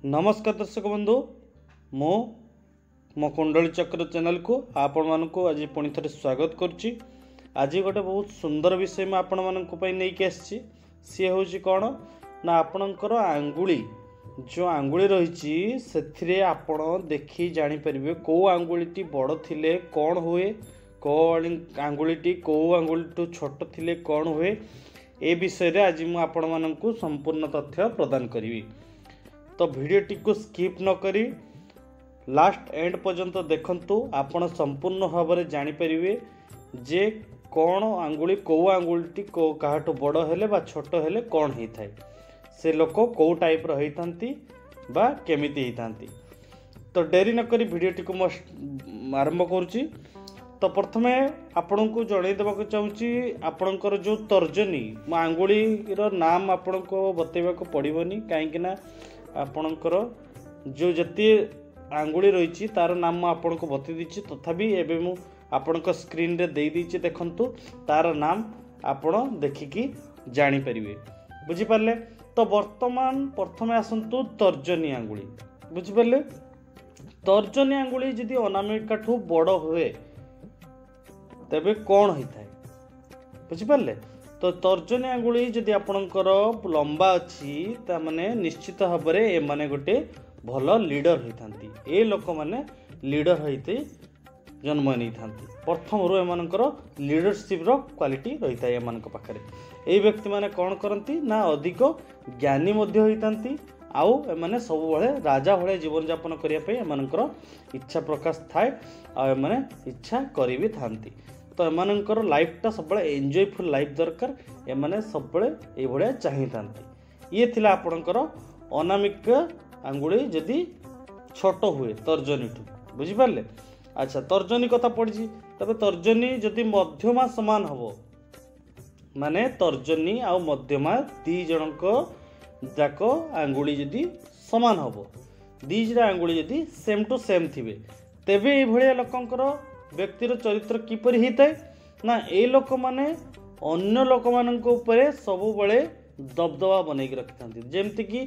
नमस्कार दर्शक बंधु मो मो कुंडली चक्र चैनल को आपण मानक आज पुणी थे स्वागत करुच्ची। आज गोटे बहुत सुंदर विषय में आपण मानक नहीं आसी सी हूँ कौन ना आपणकर आंगुली जो आंगुली रही से आपण देखी जापर कौ आंगुली बड़ थिले कौन हुए कौ आंगुली कौ आंगुली छोट थिले कौन हुए ए विषय रे आज मुझे आपण मानक संपूर्ण तथ्य प्रदान करी। तो वीडियोटी को स्किप न करी लास्ट एंड पर्यंत देखंतु आपण संपूर्ण भाव में जानीपर जे कौन आंगुली कौ आंगुली को काहाठू बड़ हेले बा छोट हेले कौन होता है से लोक कौ टाइप रही बा केमिति होती। तो डेरी नक वीडियोटी को आरंभ करुच्ची। तो प्रथमे आपण को जनईदेवा चाहूँगी आपणकर जो तर्जनी आंगुलीर नाम आपण को बतैवा पड़ोनी कहीं आपणकर जो जति आंगुली रही तार नाम आपन को बता दी तथापि एबे मु आपन स्क्रीन रे दे दीची देखंतु तार नाम आपण देखिकी जानी परिवे बुझी पारले। तो वर्तमान प्रथमे आसंतु तर्जनी आंगुली बुझी पारले। तर्जनी आंगुली जदि अनामिका ठू बड़ हुए तेबे कौन होता है बुझी पारले। तो तर्जनी आंगुली जदि आपणकर लंबा अच्छी ताने निश्चित भाव में एमाने गोटे भल लीडर होती ए लोक मैंने लीडर होते जन्म नहीं था प्रथम रू एमानकर लीडरशिप क्वालिटी रही है एमान पाखे ये व्यक्ति माने कौन करती ना अधिक ज्ञानी होती आउ एमाने सब बड़े राजा भाई जीवन यापन करने एमानकर इच्छा प्रकाश थाए आने इच्छा करी भी थांती। तो एमानकर लाइफटा सब एंजॉयफुल लाइफ दरकार एमाने सब ये चाही थांती। ये थिला आपणकर अनामिक आंगुली जदि छोट हुए तर्जनी ठू बुझी पारले। अच्छा तर्जनी कथा पड़ी तबे तर्जनी जदि मध्यमा समान हबो माने तर्जनी आ मध्यमा दी जनक जाक आंगुली जदि समान हबो दी जरा आंगुली जदि सेम टू सेम थिबे तेबे ए भलिया लोकंकर व्यक्तिर चरित्र किपरि होता है ना ए लोक माने अन्य लोक मानक उपरे सब बड़े दबदबा बनैक रखि थांती। जेमति कि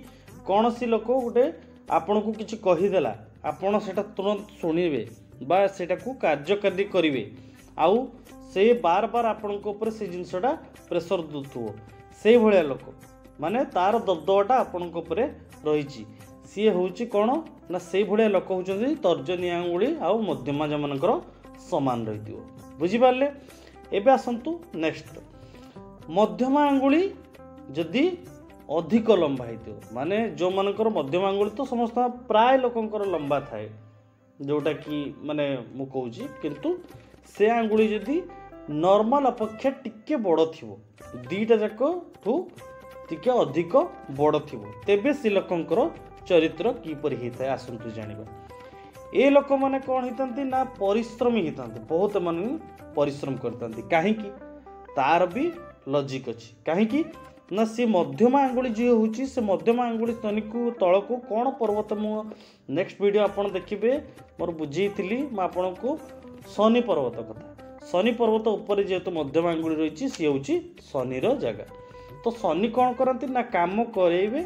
कौन सी लोक गोटे आपण को किसी कहीदेला आपण सेटा तुरंत शुणिबे बा सेटा को कार्यकारी करिवे आउ से बार बार आपण को ऊपर से जिनसटा प्रेशर दुथुओ से भलिया लोक माने तार दबदबाटा आपण को ऊपर रहिछि सी होउछि कोन ना से भलिया लोक होउछन्ती तर्जनी आंगुली आउ मध्यमा जमनकर समान रही बुझी पारले। एबे आसंतु नेक्स्ट मध्यमा आंगुली जदि अधिक लंबा होती माने जो मानकर मध्यमा आंगुली तो समस्त प्राय लोकंकर लंबा थाए जोटा कि माने मु कहूची किंतु से आंगुली जदि नॉर्मल अपेक्षा टिके बड़ थिवो दीटा जाक ठू टिके अधिक बड़ थिवो तेबे से लोकंकर चरित्र किपरि होता है आसंतु जानिबा। ए लोक माने कौन होती ना परिश्रमी होती बहुत माने परिश्रम करते कहीं तार भी लॉजिक अच्छी कहीं ना सी मध्यमा आंगुली जो होची से मध्यमा आंगुली तनिकु तल को कौन पर्वत मु नेक्स्ट वीडियो आपन देखिबे मोर बुझेइथिली म आपन को शनि पर्वत कथा शनि पर्वत ऊपर जेहेतु मध्यमा आंगुली रही सी होची शनिर जगह। तो शनि कौन करती ना काम करेबे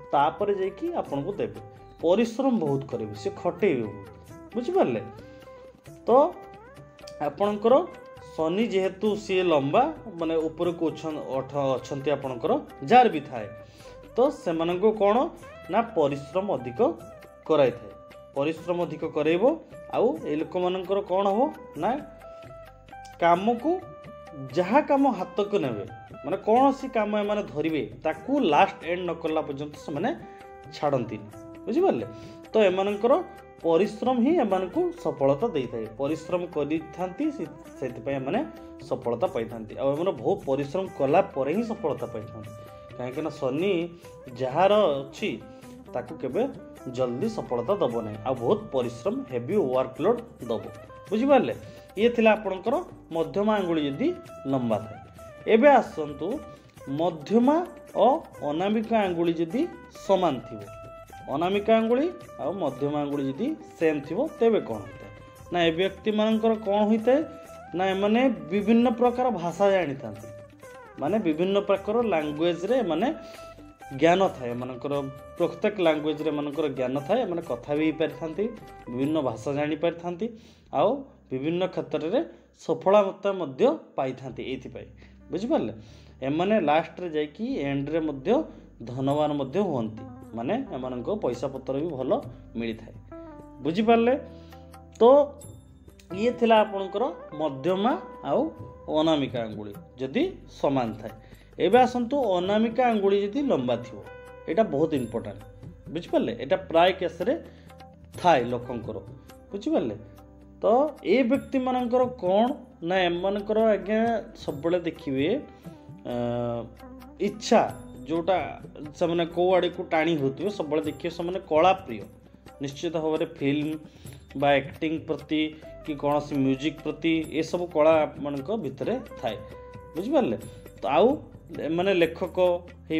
तापर जाइकी आपन को देबे परिश्रम बहुत करेबे से खटेबे बुझिपारे। तो आपणकर शनि जेहेतु सी लंबा माने ऊपर को अच्छा आपणकर जार भी थाए तो से कौन ना परिश्रम अधिक कराई थाए परिश्रम अधिक करेबो आउ ए लोक मानकर कौन हो ना काम को जहा काम हाथ को नेबे माने कौन सी काम एमाने धरिबे ताकू लास्ट एंड न करला पर्यंत से माने छाड़ती बुझिपारे। तो एमानकर परिश्रम ही एमान को सफलता दे थाए परिश्रम करी थांती से माने सफलता पाई थांती आ एमान बहुत परिश्रम कला परे ही सफलता पाई थांती कहीं ना शनि जार अच्छी ताकू केबे जल्दी सफलता दब ना आ बहुत परिश्रम हेवी वर्कलोड दब बुझिपारे। ये थिला आपणकर मध्यमा आंगुली जदि लंबा थाए। एबे आसंतु मध्यमा और अनामिका आंगुली जदि समान थिबो अनामिका आंगुली आ मध्यमा आंगुली जदि सेम थिबो तेबे कौन होता है ना ए व्यक्ति मानकर कौन होता है ना एमाने विभिन्न प्रकार भाषा जानी था माने विभिन्न प्रकार लैंग्वेज रे माने ज्ञान थाए एमानकर प्रत्येक लैंग्वेज रे एमानकर ज्ञान थाए एमाने कथा भी पारि थांती विभिन्न भाषा जानि पारि थांती आउ विभिन्न क्षेत्र रे सफलता मध्य पाई थांती एथि पाई बुझि पारले एमाने लास्ट रे जाई कि एंड रे मध्य धनवान मध्य होंती माने एमाननको पैसा पत्र भी भलो मिली थाए बुझि पारले। तो ये थिला आपनकर मध्यमा आउ अनामिका अंगुली जदि समान थाए। एबे आसंतु अनामिका अंगुली जदि लंबा थिवो एटा बहुत इंपोर्टेंट बुझि पारले एटा प्राय केस रे थाए लोकंकर बुझि पारले। तो ए व्यक्ति मानकर कोन ना एमानकर आज्ञा सब बळे देखिबे इच्छा जोटा से माने को आड़े को टाणी होतिबे सब बळे देखिबे से माने कला प्रिय निश्चित भाव फिल्म बा एक्टिंग प्रति कि कौन सी म्यूजिक प्रति ये सब कला मानक भितर थाए बुझि पारले। तो आउ माने लेखक हो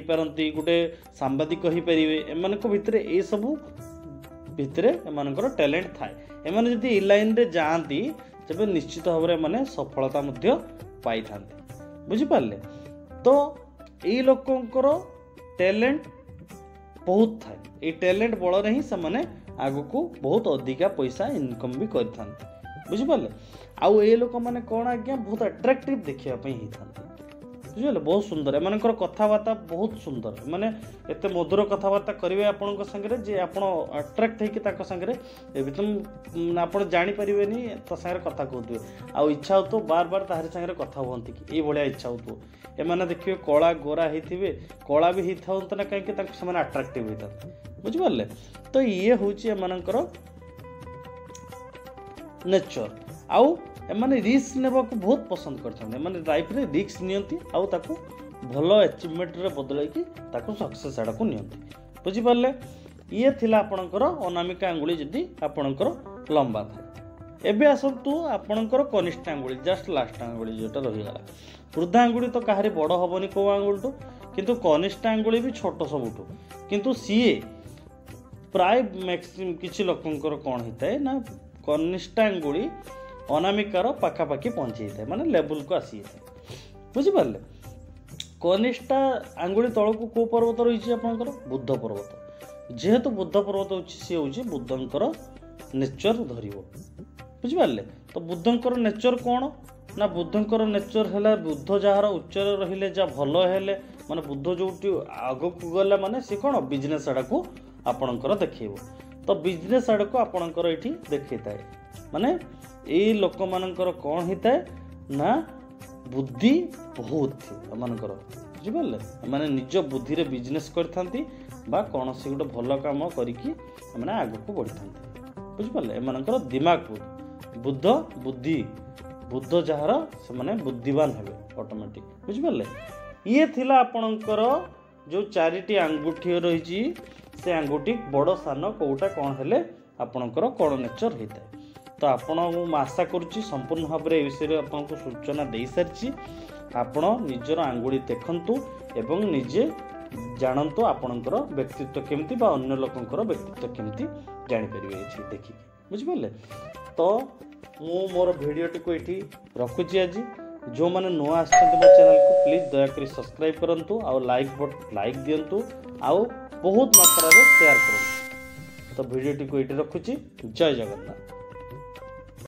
पारंती गोटे सांबादिक हो पारिबे एमानक भितर ए सब भितर एमानकर टैलेंट थाए एमाने जदि ए लाइन रे जाआंती तबे निश्चित भाव रे माने सफलता मध्य पाई थांती बुझि पारले। तो ए लोकंकर टैलेंट बहुत थाए ए टैलेंट बल रे ही से माने आगु को बहुत अधिका पैसा इनकम भी करथांती बुझि पारले। आउ ए लोक माने कोन आज्ञा बहुत अट्रैक्टिव देखिया पई ही थांती बुझिले बहुत सुंदर एमानकर कथाबार्ता बहुत सुंदर माने एते मधुर कथाबार्ता करिवे आपनक संगे जे आपण अट्रैक्ट हेकि ताक संगे एबितम आपण जानि परिबेनी त संगे कथा कहतुवे आ इच्छा हो तो बार बार ताहर संगे कथा होंती कि ए भलिया इच्छा हो तो एमाने देखिवे कला गोरा हेथिबे कला भी हिथाउंत ना काहे कि ताक समान अट्रैक्टिव हिता बुझि पारले। तो ये होची एमानकर नेचर आउ एमाने रिस्क नेबा को बहुत पसंद करथन एमाने लाइफ रे रिस्क नियंती आउ ताको भलो अचीवमेंट रे बदलै कि ताको सक्सेस आडा को नियंती बुझि पारले। ये थिला आपनकर अनामिका अंगुली जदि आपनकर लंबा थाए। एबे आसंतु आपनकर कनिष्ठ अंगुली जस्ट लास्ट अंगुली जेटा रहि गला वृद्ध अंगुली तो काहारी बड़ हबनी को अंगुलटो किंतु कनिष्ठ अंगुली भी छोट सबुटो किंतु सीए प्राय मैक्सिमम किछि लोकंकर कोन हिताए ना कनिष्ठ अंगुली अनामिकार पाखापाखि पहुंची थाए माने लेवल को आसी थाए बुझि पारले। कनिष्ठ अंगुली तळको को पर्वत रही आपनकर बुद्ध पर्वत जेहेतु बुद्ध पर्वत होची से होची बुद्धंकर नेचर धरिबो बुझि पारले। तो बुद्धंकर नेचर कोन ना बुद्धंकर नेचर हैला बुद्ध जहार उच्चर रहिले जा भलो हेले माने बुद्ध जोटी आगो को गला माने से कोन बिजनेस आडा को आपनकर देखैबो तो बिजनेस आड़ को आपणकर ये देखी थाए माने ये लोक मानकर कौन होता है ना बुद्धि बहुत थी मानकर बुझिपारे माने निज बुद्धि रे बिजनेस करथांती बा कौन सी गोटे भल काम करिकी माने आगु को बढ़ी थांती बुझिपारे एमानकर दिमाग बुद्ध बुद्धि बुद्ध जहार से माने बुद्धिवान हेबे ऑटोमेटिक बुझिपारे ये थिला आपणकर जो चारिटी आंगुठी रही से आंगुठी बड़ सान कोटा कौन हेले आपणकर कौन नेचर होता है तो आपण आशा करुच्ची संपूर्ण भाव में विषय आपको सूचना दे सारी आपण निजर आंगुठी देखंतु एवं निजे जानतु आपणकर व्यक्तित्व केमती बा अन्य लोकंकर व्यक्तित्व केमती जानि परिबे एछि देखि बुझिपारे तो मु मोर वीडियोटी को एठी रखुची आज जो माने नुआ आछन मो चैनल को प्लीज दया करी सब्सक्राइब करंतु आ लाइक दियंतु आ बहुत मात्रा रे शेयर करंतु तो वीडियोटी को एठी रखुची जय जगन्नाथ।